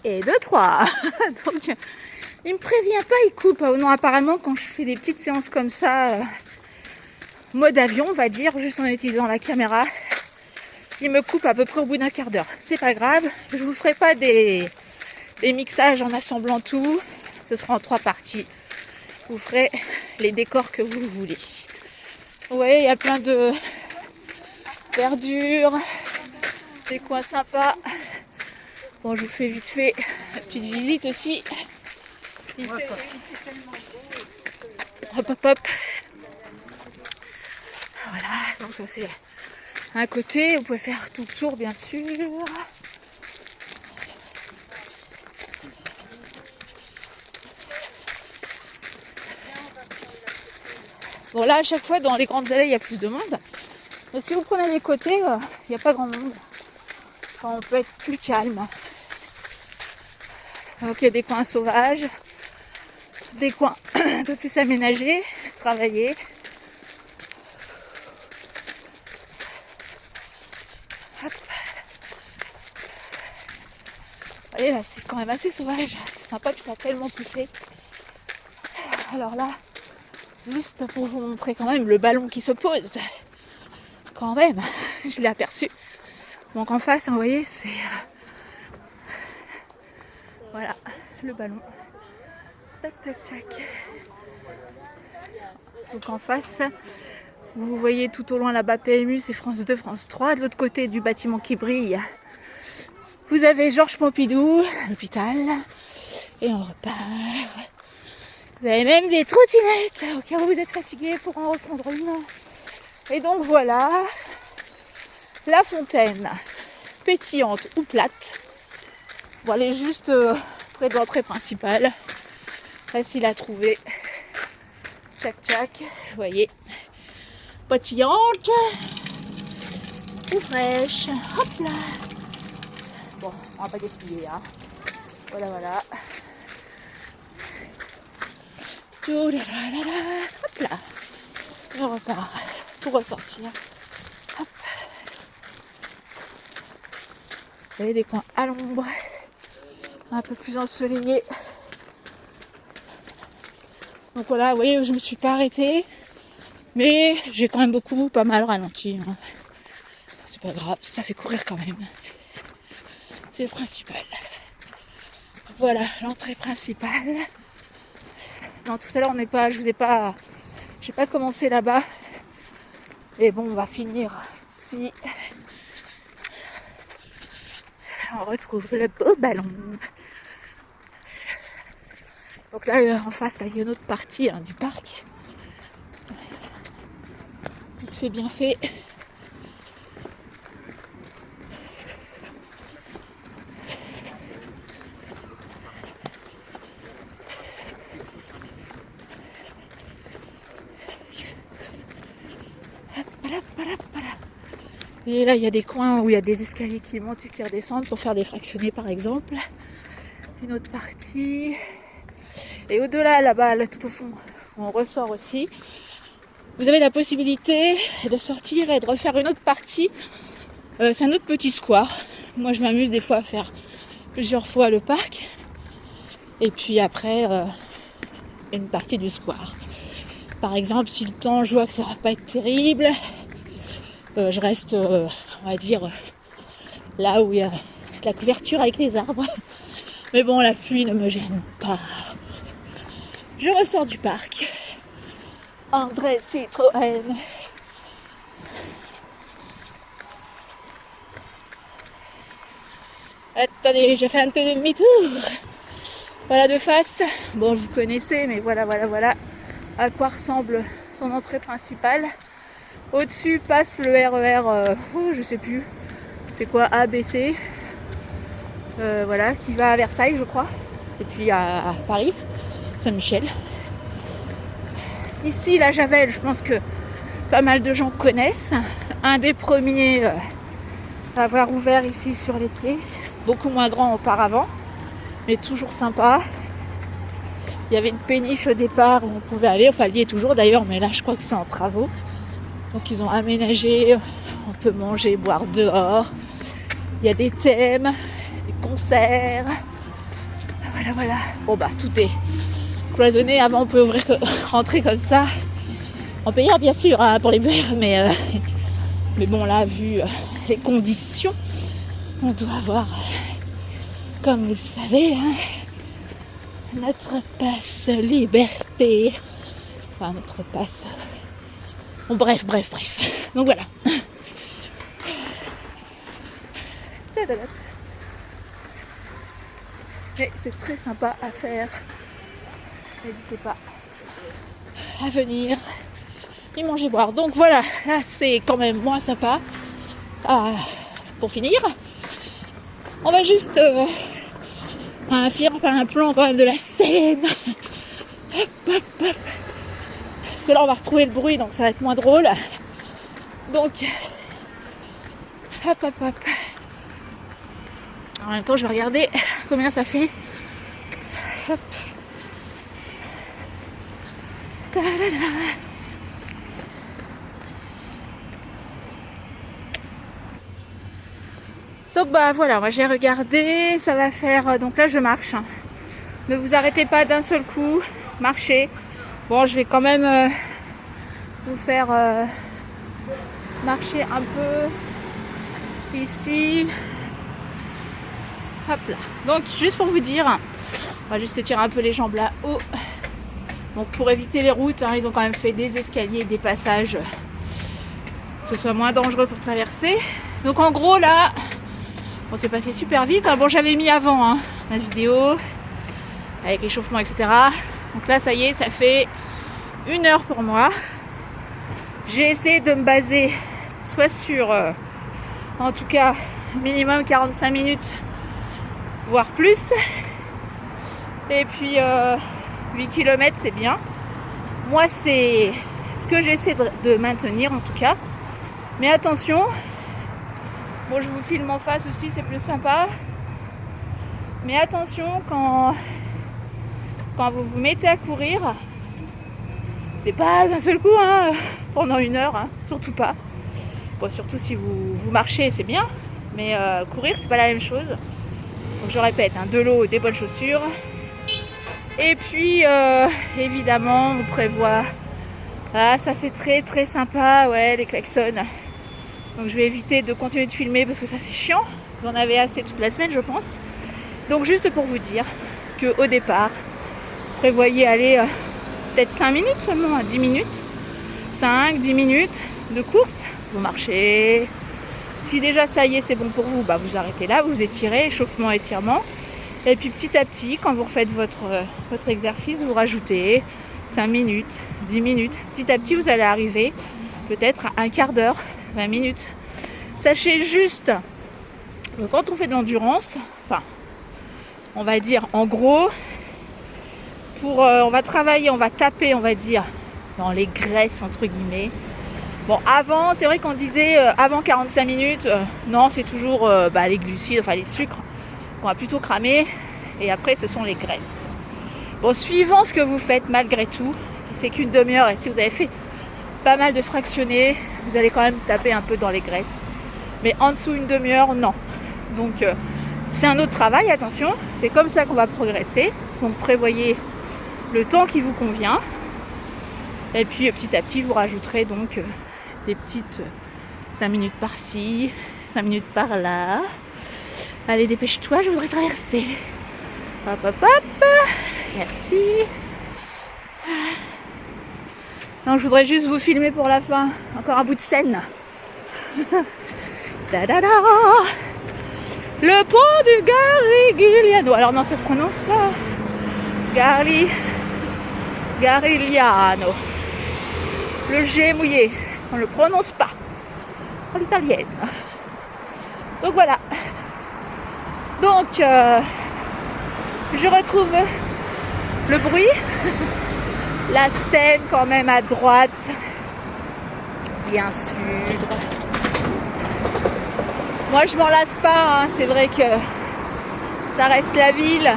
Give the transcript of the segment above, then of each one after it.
Et 2, 3. Donc, il me prévient pas, il coupe. Non, apparemment, quand je fais des petites séances comme ça, mode avion, on va dire, juste en utilisant la caméra, il me coupe à peu près au bout d'un quart d'heure. C'est pas grave, je vous ferai pas des mixages en assemblant tout. Ce sera en 3 parties. Vous ferez les décors que vous voulez. Vous voyez, il y a plein de verdure, des coins sympas. Bon, je vous fais vite fait une petite visite aussi. Ici, hop, hop, hop. Voilà, donc ça c'est un côté. Vous pouvez faire tout le tour, bien sûr. Bon, là, à chaque fois, dans les grandes allées, il y a plus de monde. Mais si vous prenez les côtés, il n'y a pas grand monde. Enfin, on peut être plus calme. Donc, il y a des coins sauvages, des coins un peu plus aménagés, travaillés. Hop. Vous voyez, là, c'est quand même assez sauvage. C'est sympa, puis ça a tellement poussé. Alors là, juste pour vous montrer quand même le ballon qui se pose. Quand même, je l'ai aperçu. Donc en face, vous voyez, c'est... voilà, le ballon. Tac, tac, tac. Donc en face, vous voyez tout au loin là-bas PMU, c'est France 2, France 3. De l'autre côté du bâtiment qui brille, vous avez Georges Pompidou, l'hôpital. Et on repart. Vous avez même des trottinettes au cas où vous êtes fatigué pour en reprendre une. Et donc voilà, la fontaine pétillante ou plate. Bon, elle est juste près de l'entrée principale. Facile à trouver. Tchac tchac, vous voyez. Pétillante ou fraîche. Hop là. Bon, on va pas gaspiller, hein. Voilà, voilà. Hop là. Et on repart pour ressortir. Hop. Vous avez des coins à l'ombre, un peu plus ensoleillés. Donc voilà, vous voyez, je me suis pas arrêtée, mais j'ai quand même pas mal ralenti. Hein. C'est pas grave, ça fait courir quand même. C'est le principal. Voilà, l'entrée principale. Non, tout à l'heure, j'ai pas commencé là-bas. Et bon, on va finir ici. On retrouve le beau ballon. Donc là, en face, là, il y a une autre partie du parc. Vite fait, bien fait. Et là, il y a des coins où il y a des escaliers qui montent et qui redescendent pour faire des fractionnés, par exemple. Une autre partie. Et au-delà, là-bas, là, tout au fond, où on ressort aussi, vous avez la possibilité de sortir et de refaire une autre partie. C'est un autre petit square. Moi, je m'amuse des fois à faire plusieurs fois le parc. Et puis après, une partie du square. Par exemple, si le temps, je vois que ça va pas être terrible, je reste, on va dire, là où il y a la couverture avec les arbres. Mais bon, la pluie ne me gêne pas. Je ressors du parc. André Citroën. Attendez, je fais un peu demi-tour. Voilà de face. Bon, vous connaissez, mais voilà à quoi ressemble son entrée principale. Au-dessus passe le RER, je sais plus, c'est quoi, A, B, C. Voilà, qui va à Versailles, je crois. Et puis à Paris, Saint-Michel. Ici, la Javel, je pense que pas mal de gens connaissent. Un des premiers à avoir ouvert ici sur les quais. Beaucoup moins grand auparavant, mais toujours sympa. Il y avait une péniche au départ où on pouvait aller. Enfin, il y est toujours d'ailleurs, mais là, je crois qu'ils sont en travaux. Donc, ils ont aménagé. On peut manger, boire dehors. Il y a des thèmes, des concerts. Voilà. Bon bah tout est cloisonné. Avant on peut rentrer comme ça. En payant bien sûr hein, pour les verres, mais bon là vu les conditions, on doit avoir, comme vous le savez, hein, notre passe liberté. Enfin notre passe. Bon, bref. Donc voilà. Mais c'est très sympa à faire. N'hésitez pas à venir et manger, boire. Donc voilà, là c'est quand même moins sympa. Pour finir, on va juste faire un plan quand même de la scène. Hop. Parce que là on va retrouver le bruit, donc ça va être moins drôle. Donc, hop. En même temps, je vais regarder combien ça fait. Hop. Donc bah voilà, moi j'ai regardé, ça va faire, donc là je marche. Ne vous arrêtez pas d'un seul coup, marchez. Bon, je vais quand même vous faire marcher un peu ici. Hop là. Donc juste pour vous dire, on va juste étirer un peu les jambes là-haut. Donc pour éviter les routes, hein, ils ont quand même fait des escaliers, des passages, que ce soit moins dangereux pour traverser. Donc en gros là, bon, c'est passé super vite. Bon, j'avais mis avant ma vidéo avec l'échauffement, etc. Donc là, ça y est, ça fait 1 heure pour moi. J'ai essayé de me baser soit sur, en tout cas, minimum 45 minutes, voire plus. Et puis 8 km, c'est bien. Moi, c'est ce que j'essaie de maintenir, en tout cas. Mais attention, bon, je vous filme en face aussi, c'est plus sympa. Mais attention, quand vous vous mettez à courir, c'est pas d'un seul coup, pendant 1 heure, surtout pas. Bon, surtout si vous marchez, c'est bien. Mais courir, c'est pas la même chose. Donc je répète, de l'eau, des bonnes chaussures. Et puis, évidemment, on prévoit... Ah, ça c'est très très sympa, ouais, les klaxons. Donc je vais éviter de continuer de filmer parce que ça c'est chiant. J'en avais assez toute la semaine, je pense. Donc juste pour vous dire qu'au départ, prévoyez aller peut-être 5 minutes seulement, 10 minutes. 5-10 minutes de course. Vous marchez. Si déjà ça y est, c'est bon pour vous, bah vous arrêtez là, vous étirez, échauffement, étirement. Et puis petit à petit, quand vous refaites votre exercice, vous rajoutez 5 minutes, 10 minutes. Petit à petit, vous allez arriver peut-être à un quart d'heure, 20 minutes. Sachez juste que quand on fait de l'endurance, enfin, on va dire en gros, on va travailler, on va taper, on va dire, dans les graisses entre guillemets. Bon, avant, c'est vrai qu'on disait avant 45 minutes, non, c'est toujours les glucides, enfin les sucres qu'on va plutôt cramer. Et après, ce sont les graisses. Bon, suivant ce que vous faites, malgré tout, si c'est qu'une demi-heure et si vous avez fait pas mal de fractionnés, vous allez quand même taper un peu dans les graisses. Mais en dessous une demi-heure, non. Donc, c'est un autre travail, attention. C'est comme ça qu'on va progresser. Donc, prévoyez le temps qui vous convient. Et puis, petit à petit, vous rajouterez donc des petites 5 minutes par-ci, 5 minutes par-là. Allez, dépêche-toi, je voudrais traverser. Hop. Merci. Non, je voudrais juste vous filmer pour la fin. Encore un bout de scène. Le pont du Garigliano. Alors non, ça se prononce ça. Garigliano. Le G est mouillé. On ne le prononce pas. En l'italienne. Donc voilà. Donc, je retrouve le bruit. La Seine quand même à droite. Bien sûr. Moi, je m'en lasse pas. C'est vrai que ça reste la ville.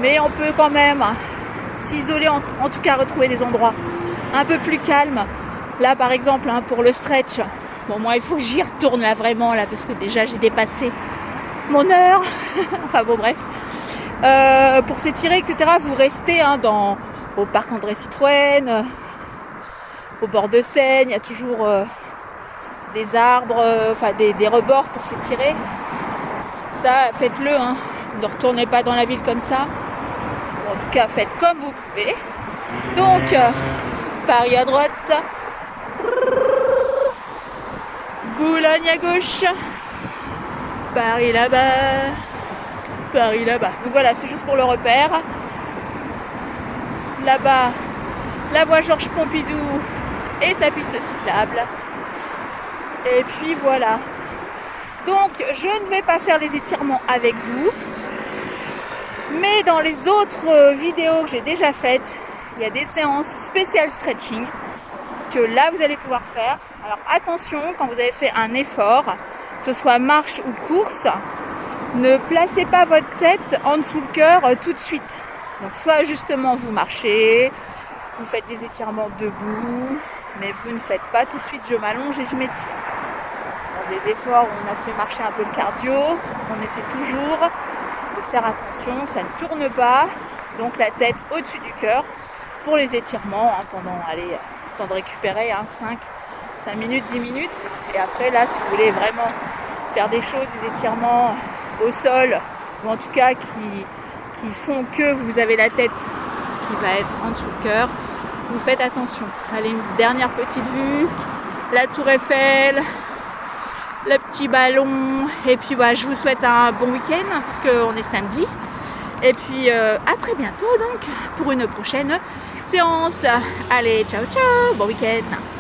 Mais on peut quand même s'isoler, en tout cas retrouver des endroits un peu plus calmes. Là, par exemple, pour le stretch. Bon, moi, il faut que j'y retourne là, vraiment, là, parce que déjà, j'ai dépassé mon heure. Enfin bon, bref. Pour s'étirer, etc., vous restez au parc André Citroën, au bord de Seine, il y a toujours des arbres, des rebords pour s'étirer. Ça, faites-le, hein. Ne retournez pas dans la ville comme ça. Bon, en tout cas, faites comme vous pouvez. Donc, Paris à droite, Boulogne à gauche, Paris là-bas, Paris là-bas. Donc voilà, c'est juste pour le repère. Là-bas, la voie Georges Pompidou et sa piste cyclable. Et puis voilà. Donc, je ne vais pas faire les étirements avec vous. Mais dans les autres vidéos que j'ai déjà faites, il y a des séances spéciales stretching que là, vous allez pouvoir faire. Alors attention, quand vous avez fait un effort, que ce soit marche ou course, ne placez pas votre tête en dessous le cœur tout de suite. Donc soit justement vous marchez, vous faites des étirements debout, mais vous ne faites pas tout de suite je m'allonge et je m'étire. Dans des efforts où on a fait marcher un peu le cardio, on essaie toujours de faire attention que ça ne tourne pas, donc la tête au-dessus du cœur pour les étirements pendant le temps de récupérer 5 minutes, 10 minutes. Et après là, si vous voulez vraiment faire des choses, des étirements au sol, ou en tout cas qui font que vous avez la tête qui va être en dessous le cœur, vous faites attention. Allez, une dernière petite vue, la tour Eiffel, le petit ballon, et puis je vous souhaite un bon week-end parce qu'on est samedi. Et puis à très bientôt donc pour une prochaine séance. Allez, ciao ciao, bon week-end.